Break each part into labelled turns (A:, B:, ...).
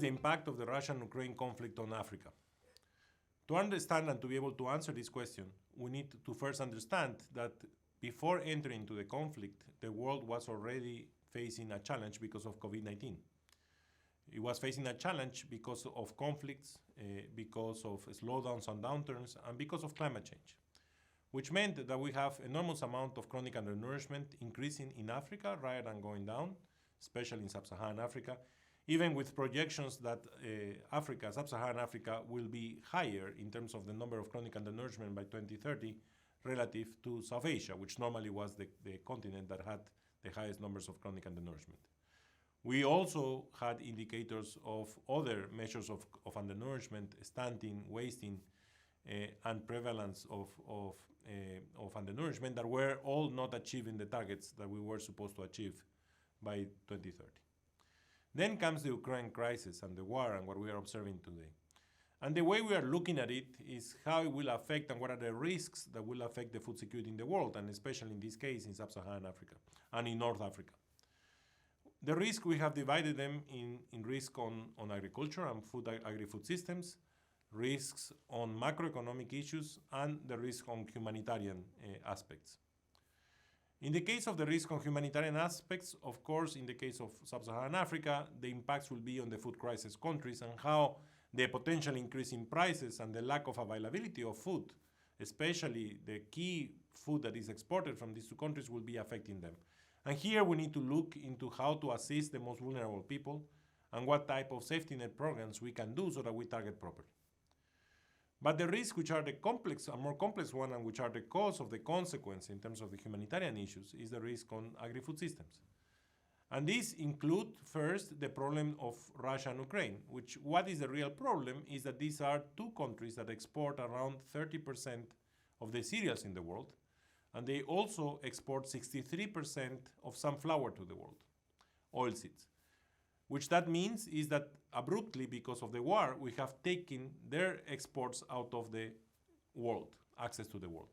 A: the impact of the Russian-Ukraine conflict on Africa? To understand and to be able to answer this question, we need to first understand that before entering into the conflict, the world was already facing a challenge because of COVID-19. It was facing a challenge because of conflicts, because of slowdowns and downturns, and because of climate change, which meant that we have enormous amount of chronic undernourishment increasing in Africa rather than going down, especially in sub-Saharan Africa, even with projections that sub-Saharan Africa will be higher in terms of the number of chronic undernourishment by 2030 relative to South Asia, which normally was the continent that had the highest numbers of chronic undernourishment. We also had indicators of other measures of undernourishment, stunting, wasting, and prevalence of undernourishment that were all not achieving the targets that we were supposed to achieve by 2030. Then comes the Ukraine crisis and the war and what we are observing today. And the way we are looking at it is how it will affect and what are the risks that will affect the food security in the world, and especially in this case in sub-Saharan Africa and in North Africa. The risk, we have divided them in risk on agriculture and agri-food systems, risks on macroeconomic issues, and the risk on humanitarian aspects. In the case of the risk on humanitarian aspects, of course, in the case of sub-Saharan Africa, the impacts will be on the food crisis countries and how the potential increase in prices and the lack of availability of food, especially the key food that is exported from these two countries, will be affecting them. And here we need to look into how to assist the most vulnerable people and what type of safety net programs we can do so that we target properly. But the risks, which are the more complex one, and which are the cause of the consequence in terms of the humanitarian issues, is the risk on agri-food systems. And these include, first, the problem of Russia and Ukraine, which what is the real problem is that these are two countries that export around 30% of the cereals in the world, and they also export 63% of sunflower to the world, oilseeds. Which that means is that abruptly, because of the war, we have taken their exports out of the world, access to the world.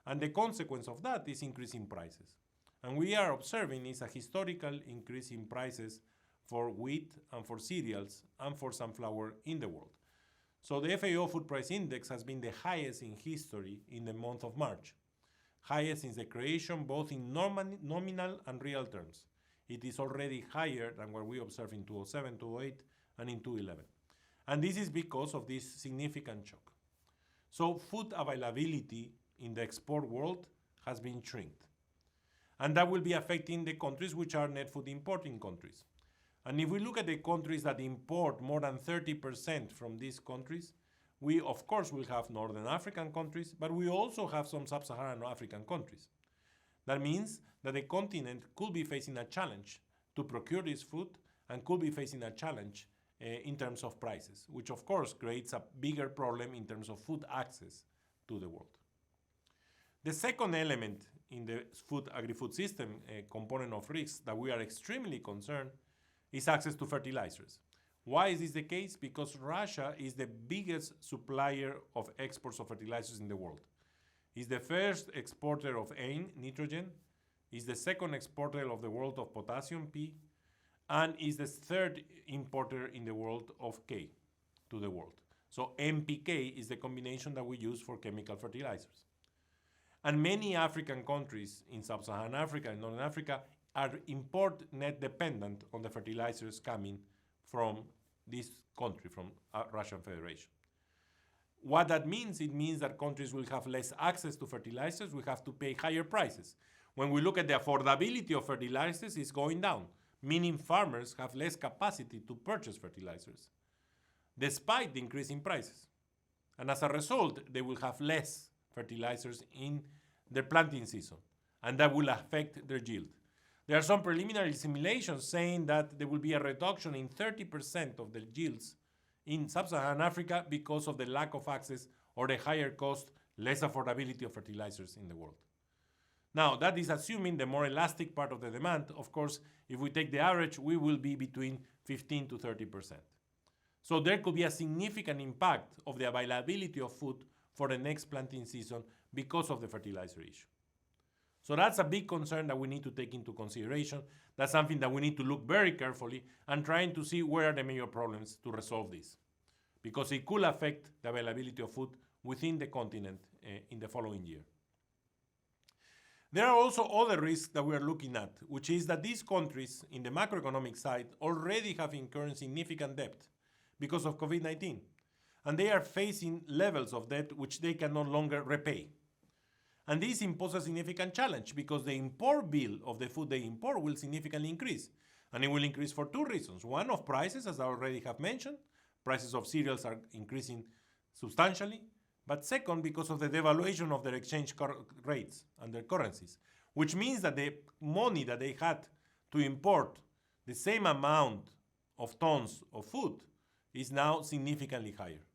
A: And the consequence of that is increasing prices. And we are observing is a historical increase in prices for wheat and for cereals and for sunflower in the world. So the FAO Food Price Index has been the highest in history in the month of March. Highest since the creation, both in nominal and real terms. It is already higher than what we observed in 2007, 2008, and in 2011. And this is because of this significant shock. So food availability in the export world has been shrinked. And that will be affecting the countries which are net food importing countries. And if we look at the countries that import more than 30% from these countries, we of course will have Northern African countries, but we also have some sub-Saharan African countries. That means that the continent could be facing a challenge to procure this food and could be facing a challenge in terms of prices, which of course creates a bigger problem in terms of food access to the world. The second element in the agri-food system component of risks that we are extremely concerned is access to fertilizers. Why is this the case? Because Russia is the biggest supplier of exports of fertilizers in the world. Is the first exporter of N, nitrogen, is the second exporter of the world of potassium, P, and is the third importer in the world of K to the world. So NPK is the combination that we use for chemical fertilizers. And many African countries in sub-Saharan Africa and Northern Africa are import net dependent on the fertilizers coming from this country, from Russian Federation. What that means, it means that countries will have less access to fertilizers, we have to pay higher prices. When we look at the affordability of fertilizers, it's going down, meaning farmers have less capacity to purchase fertilizers, despite the increase in prices. And as a result, they will have less fertilizers in their planting season, and that will affect their yield. There are some preliminary simulations saying that there will be a reduction in 30% of the yields in sub-Saharan Africa because of the lack of access or the higher cost, less affordability of fertilizers in the world. Now, that is assuming the more elastic part of the demand. Of course, if we take the average, we will be between 15 to 30%. So there could be a significant impact of the availability of food for the next planting season because of the fertilizer issue. So that's a big concern that we need to take into consideration. That's something that we need to look very carefully and trying to see where are the major problems to resolve this, because it could affect the availability of food within the continent in the following year. There are also other risks that we are looking at, which is that these countries in the macroeconomic side already have incurred significant debt because of COVID-19, and they are facing levels of debt which they can no longer repay. And this imposes a significant challenge because the import bill of the food they import will significantly increase. And it will increase for two reasons. One, of prices, as I already have mentioned. Prices of cereals are increasing substantially. But second, because of the devaluation of their exchange rates and their currencies, which means that the money that they had to import the same amount of tons of food is now significantly higher.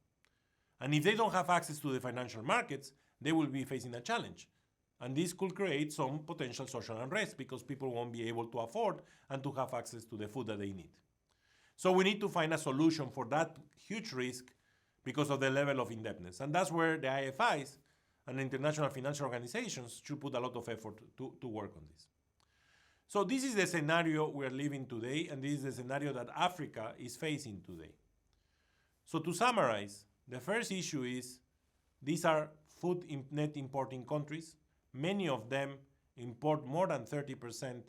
A: And if they don't have access to the financial markets, they will be facing a challenge. And this could create some potential social unrest because people won't be able to afford and to have access to the food that they need. So we need to find a solution for that huge risk because of the level of indebtedness. And that's where the IFIs and international financial organizations should put a lot of effort to work on this. So this is the scenario we are living today, and this is the scenario that Africa is facing today. So to summarize, the first issue is these are food net importing countries. Many of them import more than 30%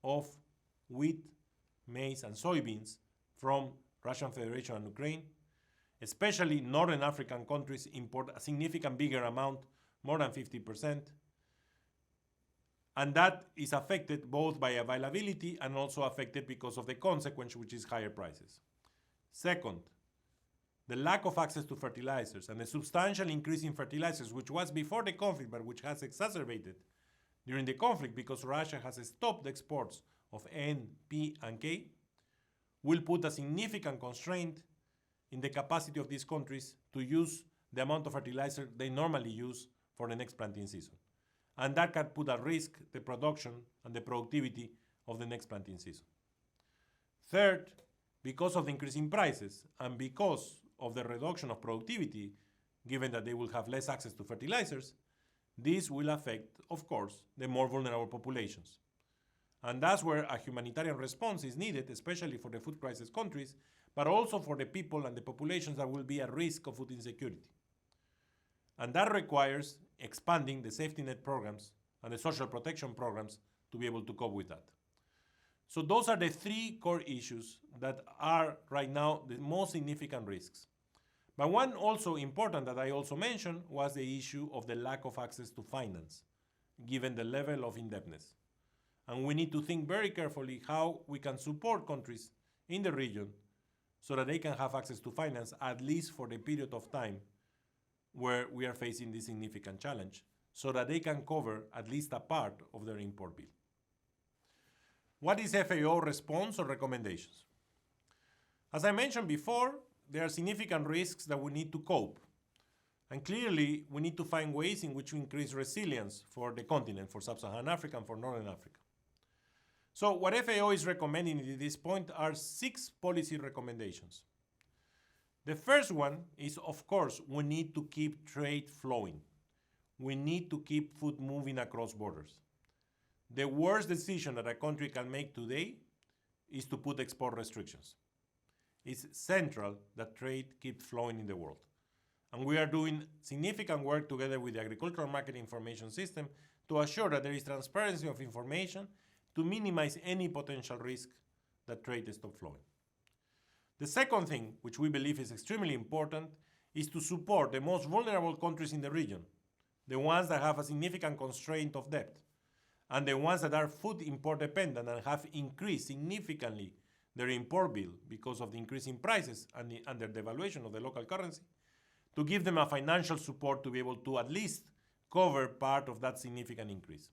A: of wheat, maize, and soybeans from Russian Federation and Ukraine. Especially Northern African countries import a significant bigger amount, more than 50%. And that is affected both by availability and also affected because of the consequence, which is higher prices. Second, the lack of access to fertilizers and the substantial increase in fertilizers, which was before the conflict, but which has exacerbated during the conflict because Russia has stopped the exports of N, P, and K, will put a significant constraint in the capacity of these countries to use the amount of fertilizer they normally use for the next planting season. And that can put at risk the production and the productivity of the next planting season. Third, because of the increase in prices and because of the reduction of productivity, given that they will have less access to fertilizers, this will affect, of course, the more vulnerable populations. And that's where a humanitarian response is needed, especially for the food crisis countries, but also for the people and the populations that will be at risk of food insecurity. And that requires expanding the safety net programs and the social protection programs to be able to cope with that. So those are the three core issues that are right now the most significant risks. But one also important that I also mentioned was the issue of the lack of access to finance, given the level of indebtedness. And we need to think very carefully how we can support countries in the region so that they can have access to finance, at least for the period of time where we are facing this significant challenge, so that they can cover at least a part of their import bill. What is FAO response or recommendations? As I mentioned before, there are significant risks that we need to cope. And clearly, we need to find ways in which we increase resilience for the continent, for Sub-Saharan Africa and for Northern Africa. So what FAO is recommending at this point are 6 policy recommendations. The first one is, of course, we need to keep trade flowing. We need to keep food moving across borders. The worst decision that a country can make today is to put export restrictions. It's central that trade keeps flowing in the world. And we are doing significant work together with the Agricultural Market Information System to assure that there is transparency of information to minimize any potential risk that trade stops flowing. The second thing, which we believe is extremely important, is to support the most vulnerable countries in the region, the ones that have a significant constraint of debt, and the ones that are food import dependent and have increased significantly their import bill because of the increase in prices and their devaluation of the local currency, to give them a financial support to be able to at least cover part of that significant increase.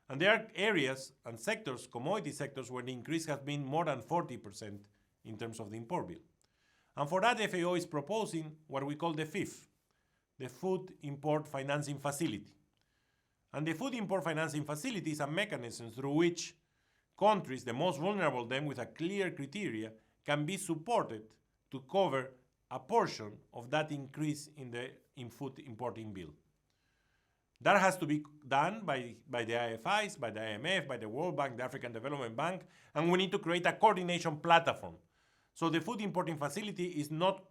A: And there are areas and sectors, commodity sectors, where the increase has been more than 40% in terms of the import bill. And for that, FAO is proposing what we call the FIF, the Food Import Financing Facility. And the Food Import Financing Facility is a mechanism through which countries, the most vulnerable them with a clear criteria, can be supported to cover a portion of that increase in food importing bill. That has to be done by the IFIs, by the IMF, by the World Bank, the African Development Bank, and we need to create a coordination platform. So the food importing facility is not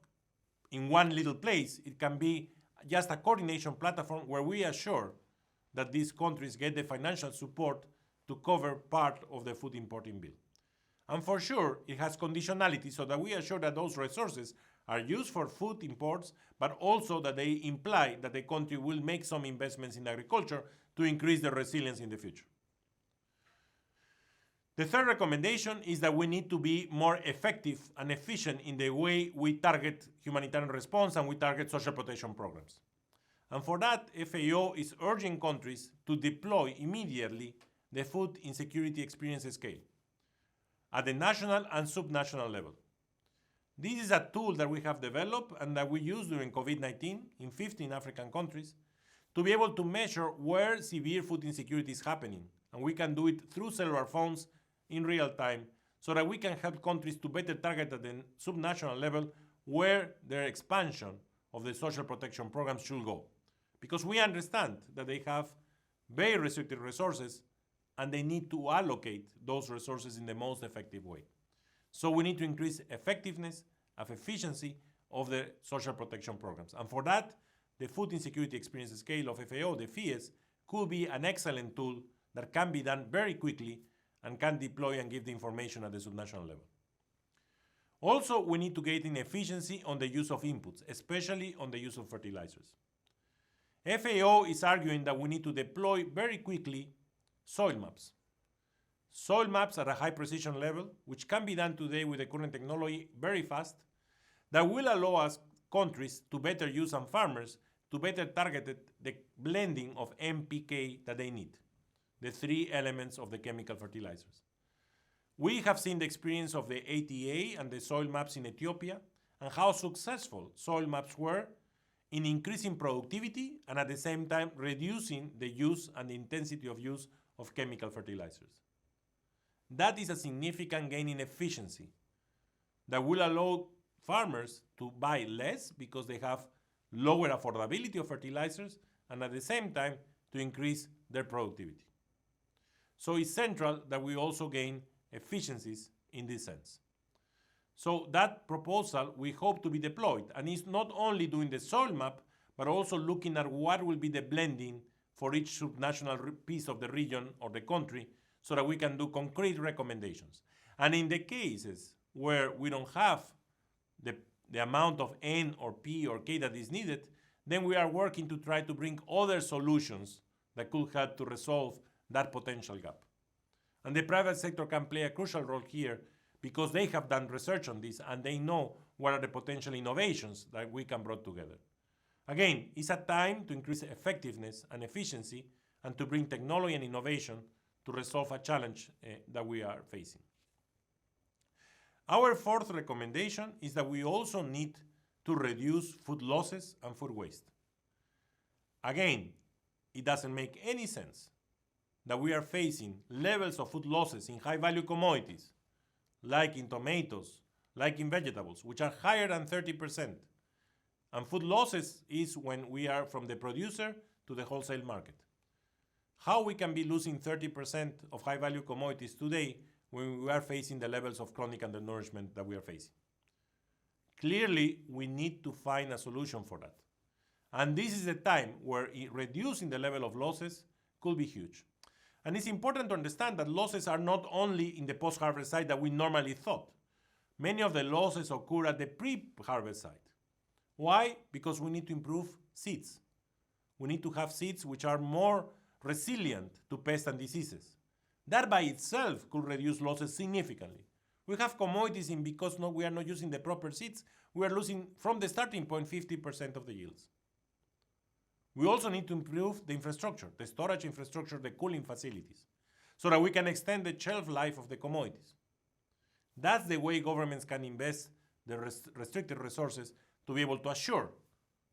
A: in one little place. It can be just a coordination platform where we assure that these countries get the financial support to cover part of the food importing bill. And for sure, it has conditionality so that we assure that those resources are used for food imports, but also that they imply that the country will make some investments in agriculture to increase the resilience in the future. The third recommendation is that we need to be more effective and efficient in the way we target humanitarian response and we target social protection programs. And for that, FAO is urging countries to deploy immediately the food insecurity experience scale at the national and subnational level. This is a tool that we have developed and that we use during COVID-19 in 15 African countries to be able to measure where severe food insecurity is happening. And we can do it through cellular phones in real time so that we can help countries to better target at the subnational level where their expansion of the social protection programs should go. Because we understand that they have very restricted resources and they need to allocate those resources in the most effective way. So we need to increase effectiveness of efficiency of the social protection programs. And for that, the Food Insecurity Experience Scale of FAO, the FIES, could be an excellent tool that can be done very quickly and can deploy and give the information at the subnational level. Also, we need to gain efficiency on the use of inputs, especially on the use of fertilizers. FAO is arguing that we need to deploy very quickly soil maps. Soil maps at a high precision level, which can be done today with the current technology very fast, that will allow us countries to better use and farmers to better target the blending of NPK that they need, the three elements of the chemical fertilizers. We have seen the experience of the ATA and the soil maps in Ethiopia and how successful soil maps were in increasing productivity and at the same time reducing the use and the intensity of use of chemical fertilizers. That is a significant gain in efficiency that will allow farmers to buy less because they have lower affordability of fertilizers and at the same time to increase their productivity. So it's central that we also gain efficiencies in this sense. So that proposal we hope to be deployed, and it's not only doing the soil map, but also looking at what will be the blending for each subnational piece of the region or the country so that we can do concrete recommendations. And in the cases where we don't have the amount of N or P or K that is needed, then we are working to try to bring other solutions that could help to resolve that potential gap. And the private sector can play a crucial role here because they have done research on this and they know what are the potential innovations that we can bring together. Again, it's a time to increase effectiveness and efficiency and to bring technology and innovation to resolve a challenge that we are facing. Our fourth recommendation is that we also need to reduce food losses and food waste. Again, it doesn't make any sense that we are facing levels of food losses in high-value commodities, like in tomatoes, like in vegetables, which are higher than 30%. And food losses is when we are from the producer to the wholesale market. How we can be losing 30% of high-value commodities today when we are facing the levels of chronic undernourishment that we are facing? Clearly, we need to find a solution for that. And this is a time where reducing the level of losses could be huge. And it's important to understand that losses are not only in the post-harvest side that we normally thought. Many of the losses occur at the pre-harvest side. Why? Because we need to improve seeds. We need to have seeds which are more resilient to pests and diseases. That by itself could reduce losses significantly. We have commodities in because we are not using the proper seeds, we are losing from the starting point 50% of the yields. We also need to improve the infrastructure, the storage infrastructure, the cooling facilities, so that we can extend the shelf life of the commodities. That's the way governments can invest the restricted resources to be able to assure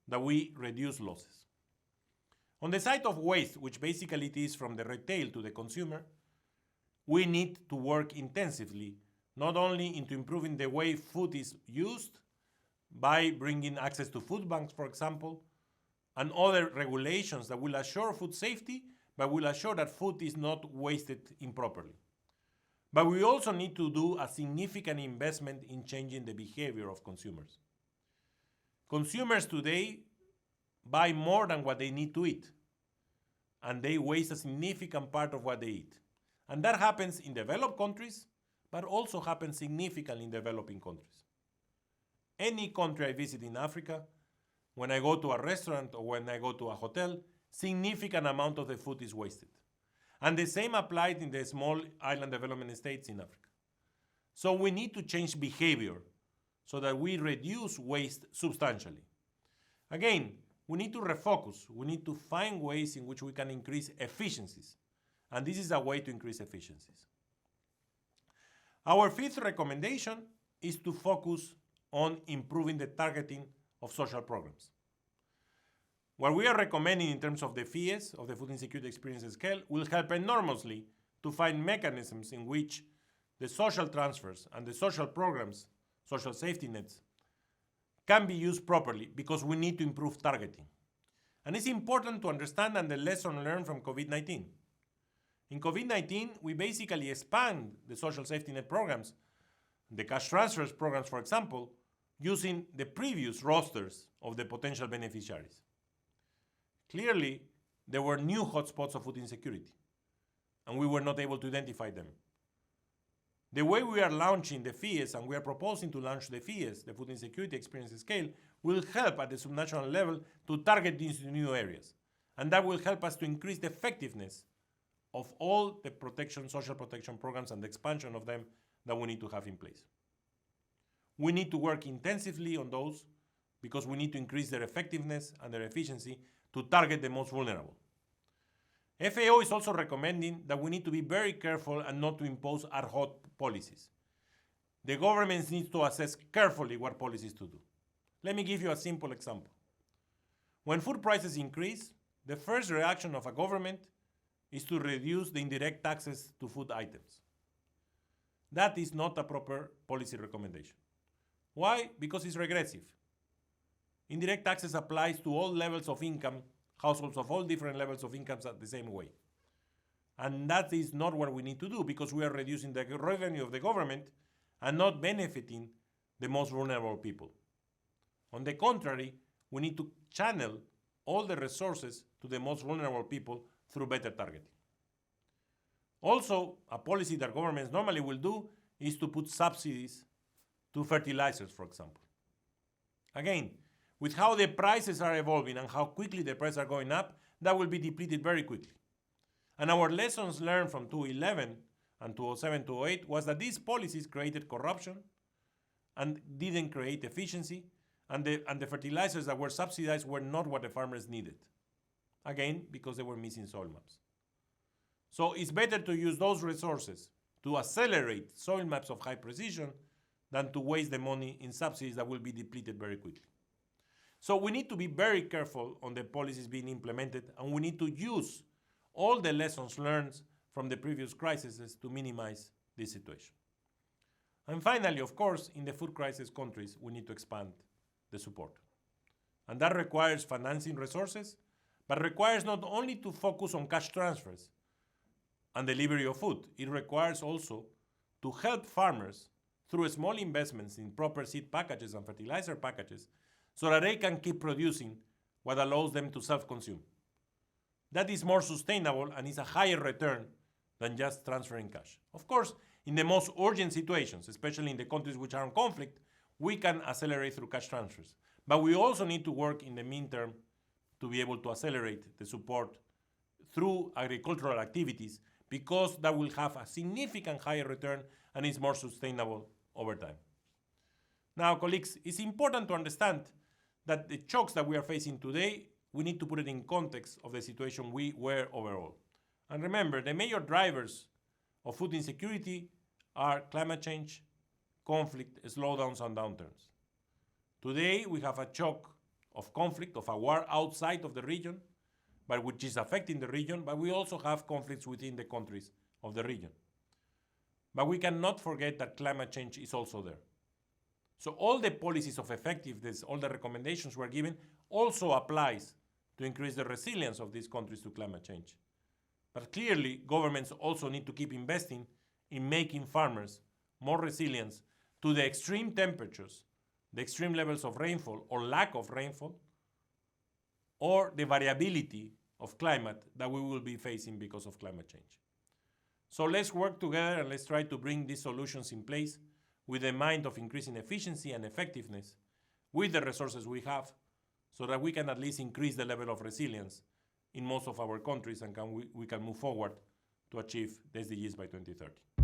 A: that we reduce losses. On the side of waste, which basically it is from the retail to the consumer, we need to work intensively, not only into improving the way food is used by bringing access to food banks, for example, and other regulations that will assure food safety, but will assure that food is not wasted improperly. But we also need to do a significant investment in changing the behavior of consumers. Consumers today buy more than what they need to eat, and they waste a significant part of what they eat. And that happens in developed countries, but also happens significantly in developing countries. Any country I visit in Africa, when I go to a restaurant or when I go to a hotel, significant amount of the food is wasted. And the same applied in the small island development states in Africa. So we need to change behavior so that we reduce waste substantially. Again, we need to refocus. We need to find ways in which we can increase efficiencies. And this is a way to increase efficiencies. Our fifth recommendation is to focus on improving the targeting of social programs. What we are recommending in terms of the FIES, of the Food Insecurity Experience Scale, will help enormously to find mechanisms in which the social transfers and the social programs, social safety nets, can be used properly because we need to improve targeting. And it's important to understand the lesson learned from COVID-19. In COVID-19, we basically expand the social safety net programs, the cash transfers programs, for example, using the previous rosters of the potential beneficiaries. Clearly, there were new hotspots of food insecurity, and we were not able to identify them. The way we are launching the FIES, and we are proposing to launch the FIES, the Food Insecurity Experience Scale, will help at the subnational level to target these new areas. And that will help us to increase the effectiveness of all the social protection programs and the expansion of them that we need to have in place. We need to work intensively on those because we need to increase their effectiveness and their efficiency to target the most vulnerable. FAO is also recommending that we need to be very careful and not to impose ad hoc policies. The governments need to assess carefully what policies to do. Let me give you a simple example. When food prices increase, the first reaction of a government is to reduce the indirect taxes to food items. That is not a proper policy recommendation. Why? Because it's regressive. Indirect taxes applies to all levels of income, households of all different levels of incomes at the same way. And that is not what we need to do because we are reducing the revenue of the government and not benefiting the most vulnerable people. On the contrary, we need to channel all the resources to the most vulnerable people through better targeting. Also, a policy that governments normally will do is to put subsidies to fertilizers, for example. Again, with how the prices are evolving and how quickly the prices are going up, that will be depleted very quickly. And our lessons learned from 2011 and 2007-2008 was that these policies created corruption and didn't create efficiency, and the fertilizers that were subsidized were not what the farmers needed. Again, because they were missing soil maps. So it's better to use those resources to accelerate soil maps of high precision than to waste the money in subsidies that will be depleted very quickly. So we need to be very careful on the policies being implemented, and we need to use all the lessons learned from the previous crises to minimize this situation. And finally, of course, in the food crisis countries, we need to expand the support. And that requires financing resources, but requires not only to focus on cash transfers and delivery of food, it requires also to help farmers through small investments in proper seed packages and fertilizer packages so that they can keep producing what allows them to self-consume. That is more sustainable and is a higher return than just transferring cash. Of course, in the most urgent situations, especially in the countries which are in conflict, we can accelerate through cash transfers. But we also need to work in the meantime to be able to accelerate the support through agricultural activities because that will have a significant higher return and is more sustainable over time. Now, colleagues, it's important to understand that the shocks that we are facing today, we need to put it in context of the situation we were overall. And remember, the major drivers of food insecurity are climate change, conflict, slowdowns, and downturns. Today, we have a shock of conflict, of a war outside of the region, but which is affecting the region, but we also have conflicts within the countries of the region. But we cannot forget that climate change is also there. So all the policies of effectiveness, all the recommendations we're given also applies to increase the resilience of these countries to climate change. But clearly, governments also need to keep investing in making farmers more resilient to the extreme temperatures, the extreme levels of rainfall or lack of rainfall, or the variability of climate that we will be facing because of climate change. So let's work together and let's try to bring these solutions in place with the mind of increasing efficiency and effectiveness with the resources we have, so that we can at least increase the level of resilience in most of our countries and we can move forward to achieve the SDGs by 2030.